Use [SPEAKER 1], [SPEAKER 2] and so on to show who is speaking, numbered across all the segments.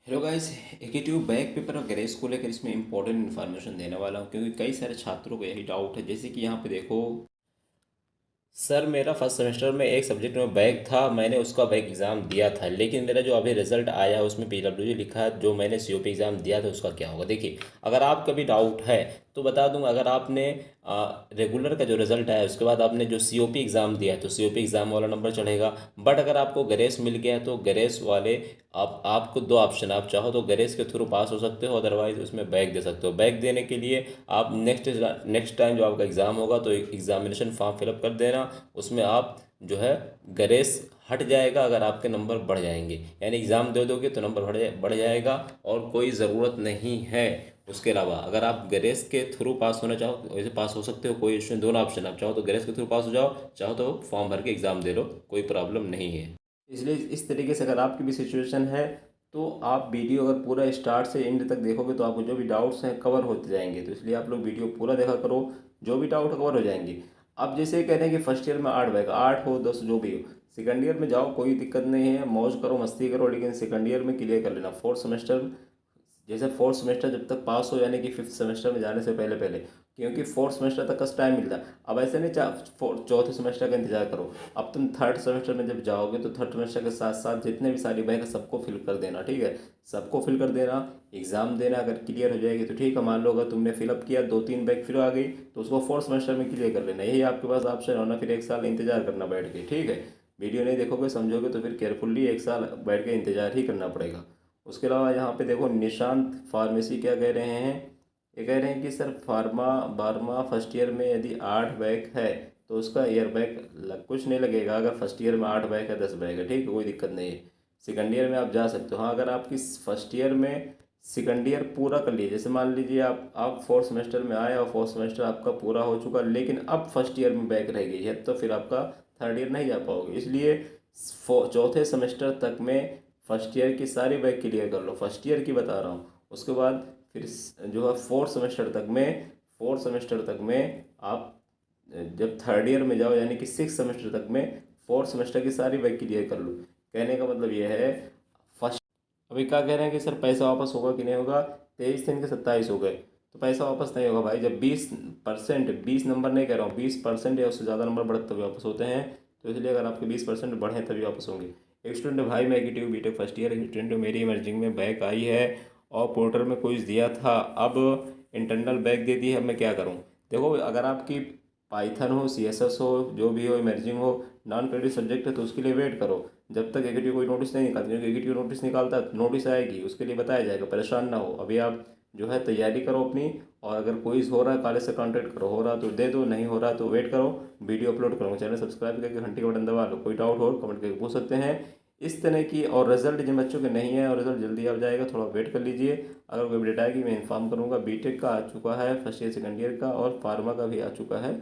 [SPEAKER 1] Hello guys. AKTU back paper और grace को लेकर इसमें इंपॉर्टेंट इन्फॉर्मेशन देने वाला हूँ, क्योंकि कई सारे छात्रों को यही डाउट है। जैसे कि यहाँ पे देखो, सर मेरा फर्स्ट सेमेस्टर में एक सब्जेक्ट में बैक था, मैंने उसका बैक एग्ज़ाम दिया था, लेकिन मेरा जो अभी रिजल्ट आया है उसमें पीडब्ल्यूडी लिखा है, जो मैंने सीओपी एग्ज़ाम दिया था उसका क्या होगा। देखिए, अगर आपका भी डाउट है तो बता दूं, अगर आपने रेगुलर का जो रिजल्ट आया उसके बाद आपने जो सीओपी एग्ज़ाम दिया है तो सीओपी एग्ज़ाम वाला नंबर चढ़ेगा। बट अगर आपको ग्रेस मिल गया है तो ग्रेस वाले आपको दो ऑप्शन, आप चाहो तो ग्रेस के थ्रू पास हो सकते हो, अदरवाइज उसमें बैक दे सकते हो। बैक देने के लिए आप नेक्स्ट टाइम जो आपका एग्ज़ाम होगा तो एग्जामिनेशन फॉर्म फिलअप कर देना। उसमें आप जो है ग्रेस हट जाएगा अगर आपके नंबर बढ़ जाएंगे, यानी एग्ज़ाम दे दोगे तो नंबर बढ़ जाएगा और कोई ज़रूरत नहीं है। उसके अलावा अगर आप ग्रेस के थ्रू पास होना चाहो तो वैसे पास हो सकते हो, कोई इशू नहीं। दोनों ऑप्शन, आप चाहो तो ग्रेस के थ्रू पास हो जाओ, चाहो तो फॉर्म भर के एग्ज़ाम दे लो, कोई प्रॉब्लम नहीं है। इसलिए इस तरीके से अगर आपकी भी सिचुएशन है तो आप वीडियो अगर पूरा स्टार्ट से एंड तक देखोगे तो आपको जो भी डाउट्स हैं कवर होते जाएंगे। तो इसलिए आप लोग वीडियो पूरा देखा करो, जो भी डाउट कवर हो जाएंगे। अब जैसे कह रहे हैं कि फर्स्ट ईयर में 8 बैग, 8 हो 10 जो भी हो, सेकंड ईयर में जाओ कोई दिक्कत नहीं है, मौज करो मस्ती करो, लेकिन सेकंड ईयर में क्लियर कर लेना। फोर्थ सेमेस्टर, जैसे फोर्थ सेमेस्टर जब तक पास हो, यानी कि फिफ्थ सेमेस्टर में जाने से पहले पहले, क्योंकि फोर्थ सेमेस्टर तक का टाइम मिलता है। अब ऐसे नहीं चौथे सेमेस्टर का इंतजार करो। अब तुम थर्ड सेमेस्टर में जब जाओगे तो थर्ड सेमेस्टर के साथ साथ जितने भी सारी बैग है सबको फिल कर देना, ठीक है। सबको फिल कर देना, एग्जाम देना। अगर क्लियर हो जाएगी तो ठीक है, मान लो अगर तुमने फिलअप किया, 2-3 बैग फिर आ गई तो उसको फोर्थ सेमेस्टर में क्लियर कर लेना। यही आपके पास ऑप्शन होना, फिर 1 साल इंतजार करना बैठ के, ठीक है। वीडियो नहीं देखोगे समझोगे तो फिर केयरफुल्ली 1 साल बैठ के इंतजार ही करना पड़ेगा। उसके अलावा यहाँ पे देखो, निशांत फार्मेसी क्या कह रहे हैं। ये कह रहे हैं कि सर फार्मा बारहमा फर्स्ट ईयर में यदि 8 बैग है तो उसका ईयर बैग कुछ नहीं लगेगा। अगर फर्स्ट ईयर में 8 बैग है 10 बैग है, ठीक है, कोई दिक्कत नहीं है। सेकंड ईयर में आप जा सकते हो। हाँ, अगर आपकी फर्स्ट ईयर में सेकंड ईयर पूरा कर लिए, जैसे मान लीजिए आप फोर्थ सेमेस्टर में आए और फोर्थ सेमेस्टर आपका पूरा हो चुका, लेकिन अब फर्स्ट ईयर में बैग रह गई है, तो फिर आपका थर्ड ईयर नहीं जा पाओगे। इसलिए चौथे सेमेस्टर तक में फर्स्ट ईयर की सारी बैग क्लियर कर लो, फर्स्ट ईयर की बता रहा हूँ। उसके बाद फिर जो है फोर्थ सेमेस्टर तक में आप जब थर्ड ईयर में जाओ, यानी कि सिक्स सेमेस्टर तक में फोर्थ सेमेस्टर की सारी बैग क्लियर कर लो। कहने का मतलब ये है, फर्स्ट, अभी क्या कह रहे हैं कि सर पैसा वापस होगा कि नहीं होगा। 23 दिन के 27 हो गए तो पैसा वापस नहीं होगा भाई। जब 20%, 20 नंबर नहीं कह रहा हूँ, 20% या उससे ज़्यादा नंबर बढ़े तभी वापस होते हैं। तो इसलिए अगर आपके 20% बढ़े तभी वापस होंगे। एक स्टूडेंट, भाई मैं executive BTech first year student हूँ, मेरी इमर्जिंग में बैक आई है और पोर्टर में क्विज दिया था, अब इंटरनल बैक दे दी है, अब मैं क्या करूँ। देखो, अगर आपकी पाइथन हो, सीएसएस हो, जो भी हो, इमर्जिंग हो, नॉन क्रेडिट सब्जेक्ट है तो उसके लिए वेट करो जब तक एग्जीक्यूटिव कोई नोटिस नहीं निकालती। क्योंकि एग्जीक्यूटिव नोटिस निकालता है तो नोटिस आएगी, उसके लिए बताया जाएगा, परेशान ना हो। अभी आप जो है तैयारी करो अपनी, और अगर कोई हो रहा है कॉलेज से कांटेक्ट करो, हो रहा तो दे दो, नहीं हो रहा तो वेट करो। वीडियो अपलोड करूँगा, चैनल सब्सक्राइब करके घंटी का बटन दबा लो। कोई डाउट हो कमेंट करके पूछ सकते हैं इस तरह की। और रिजल्ट जिन बच्चों के नहीं है और रिजल्ट जल्दी आ जाएगा, थोड़ा वेट कर लीजिए। अगर कोई अपडेट आएगी मैं इन्फॉर्म करूँगा। बीटेक का आ चुका है फर्स्ट ईयर सेकंड ईयर का, और फार्मा का भी आ चुका है,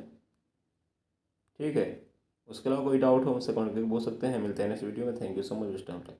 [SPEAKER 1] ठीक है। उसके अलावा कोई डाउट हो मुझसे कमेंट करके पूछ सकते हैं। मिलते हैं नेक्स्ट वीडियो में। Thank you so much, best of luck.